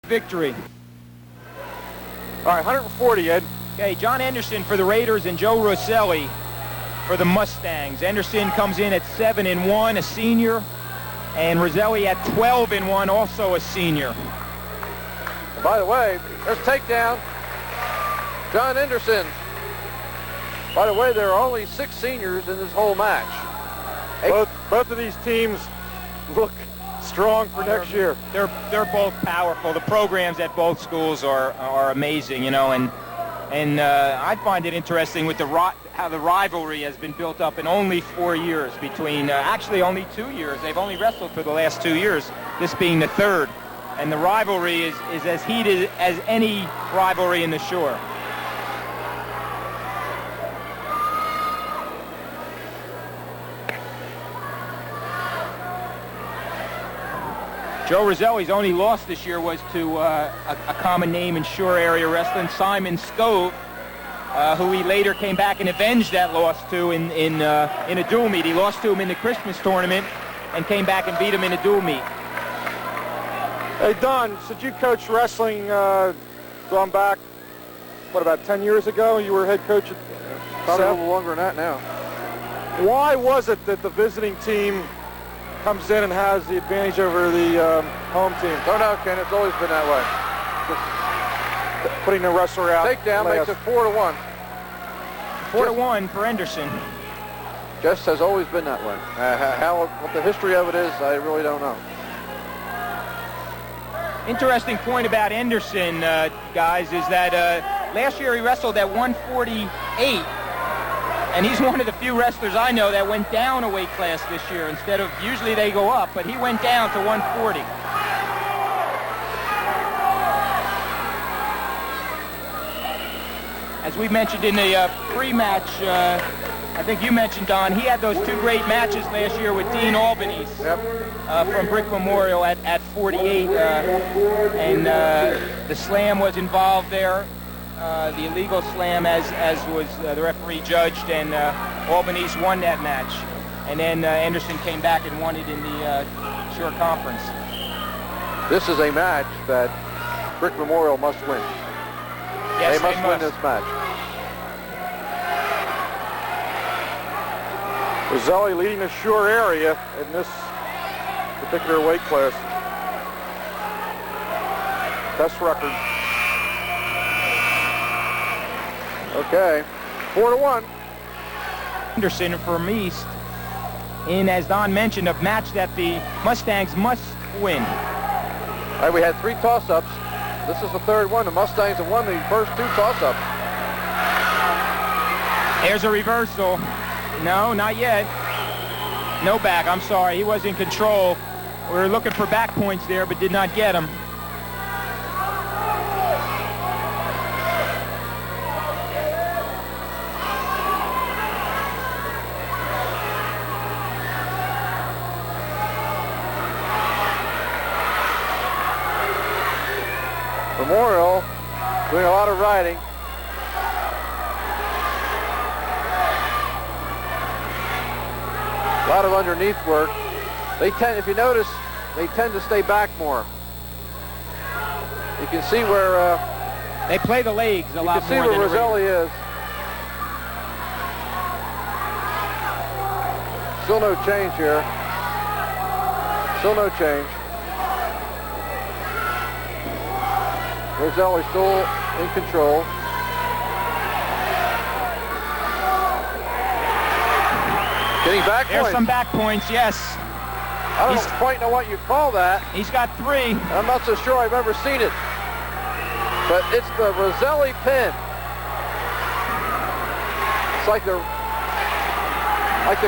victory. All right, 140, Ed. Okay, John Anderson for the Raiders and Joe Roselli for the Mustangs. Anderson comes in at 7-1, a senior, and Roselli at 12-1, also a senior. By the way, there's takedown. John Anderson. By the way, there are only 6 seniors in this whole match. Both of these teams look strong for next year. They're both powerful. The programs at both schools are amazing, you know, and I find it interesting with how the rivalry has been built up in only 4 years between, actually only 2 years. They've only wrestled for the last 2 years, this being the third. And the rivalry is as heated as any rivalry in the Shore. Joe Roselli's only loss this year was to a common name in Shore area wrestling, Simon Stove, who he later came back and avenged that loss to in a dual meet. He lost to him in the Christmas tournament and came back and beat him in a dual meet. Hey, Don, since you coached wrestling going back, what, about 10 years ago? You were head coach at Probably a little longer than that now. Why was it that the visiting team comes in and has the advantage over the home team? Don't know, Ken. It's always been that way. Just putting the wrestler out. Takedown makes it 4-1. 4-1 for Anderson. Just has always been that way. What the history of it is, I really don't know. Interesting point about Anderson, guys, is that last year he wrestled at 148. And he's one of the few wrestlers I know that went down a weight class this year instead of, usually they go up, but he went down to 140. As we mentioned in the pre-match, I think you mentioned, Don, he had those 2 great matches last year with Dean Albanese. Yep. From Brick Memorial at 48, and the slam was involved there. The illegal slam, as was the referee judged, and Albanese won that match. And then Anderson came back and won it in the Shore Conference. This is a match that Brick Memorial must win. Yes, they must win this match. Roselli leading the Shore area in this particular weight class. Best record. Okay, 4-1. Anderson from East in, as Don mentioned, a match that the Mustangs must win. All right, we had 3 toss-ups. This is the 3rd one. The Mustangs have won the first 2 toss-ups. There's a reversal. No, not yet. No back, I'm sorry. He was in control. We were looking for back points there, but did not get them. Memorial doing a lot of riding. A lot of underneath work. They tend, if you notice, they tend to stay back more. You can see where they play the legs a lot more. You can see where Roselli is. Still no change here. Still no change. Roselli still in control. Getting back There's points. some back points, yes. I don't quite know what you call that. He's got 3. I'm not so sure I've ever seen it. But it's the Roselli pin. It's like the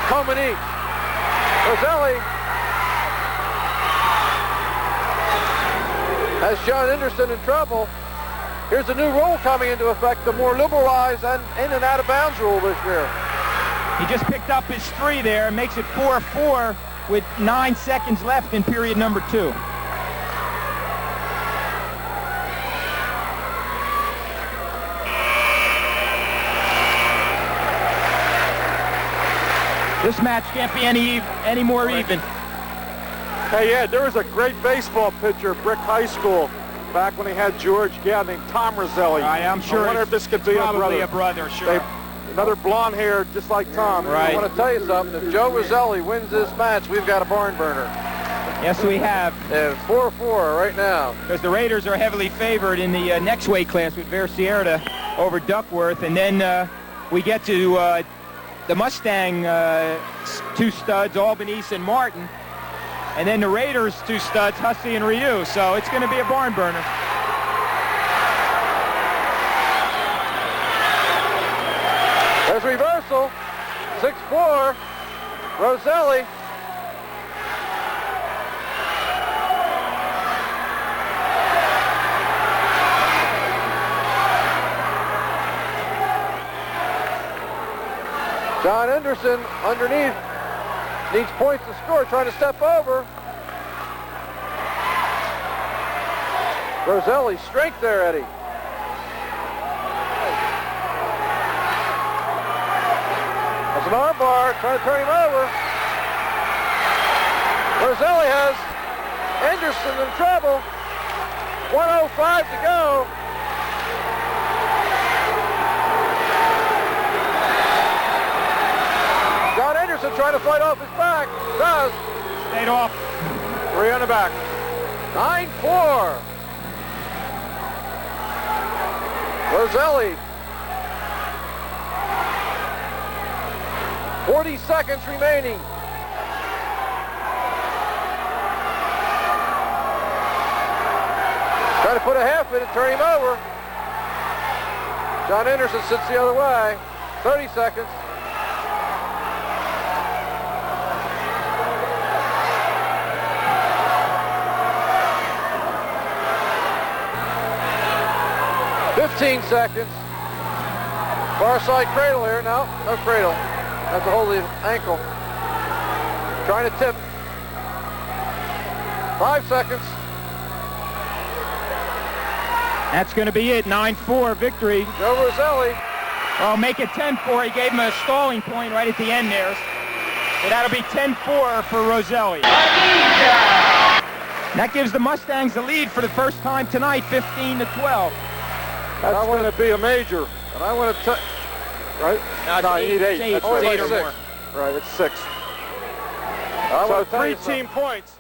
come and eat. Roselli has John Anderson in trouble. Here's a new rule coming into effect, the more liberalized and in and out of bounds rule this year. He just picked up his 3 there, makes it 4-4 with 9 seconds left in period number 2. This match can't be any more even. Hey, Ed, there was a great baseball pitcher at Brick High School back when they had George gal named Tom Roselli. Right, I'm sure. I wonder if this could be probably a brother. Sure. Another blonde hair, just like Tom. Right. I want to tell you something. If Joe Roselli wins this match, we've got a barn burner. Yes, we have. And 4-4 right now. Because the Raiders are heavily favored in the next weight class with Versierda over Duckworth. And then we get to the Mustang two studs, Albanese and Martin. And then the Raiders two studs, Hussey and Ryu. So it's going to be a barn burner. There's reversal. 6-4. Roselli. John Anderson underneath. Needs points to score, trying to step over. Roselli, strength there, Eddie. That's an arm bar, trying to turn him over. Roselli has Anderson in trouble. 1:05 to go. John Anderson trying to fight off his back. Does. Stayed off. 3 on the back. 9-4. Roselli. 40 seconds remaining. Trying to put a half in and turn him over. John Anderson sits the other way. 30 seconds. Seconds. Far side cradle here. No cradle. Have to hold the ankle. Trying to tip. 5 seconds. That's going to be it. 9-4 victory. Joe Roselli. Oh, make it 10-4. He gave him a stalling point right at the end there. So that'll be 10-4 for Roselli. That gives the Mustangs the lead for the first time tonight, 15-12. That's going to be a major. And I want to right? No, you need 8. That's That's eight right. or more. Right, it's 6. I So want to tell you 3 team points.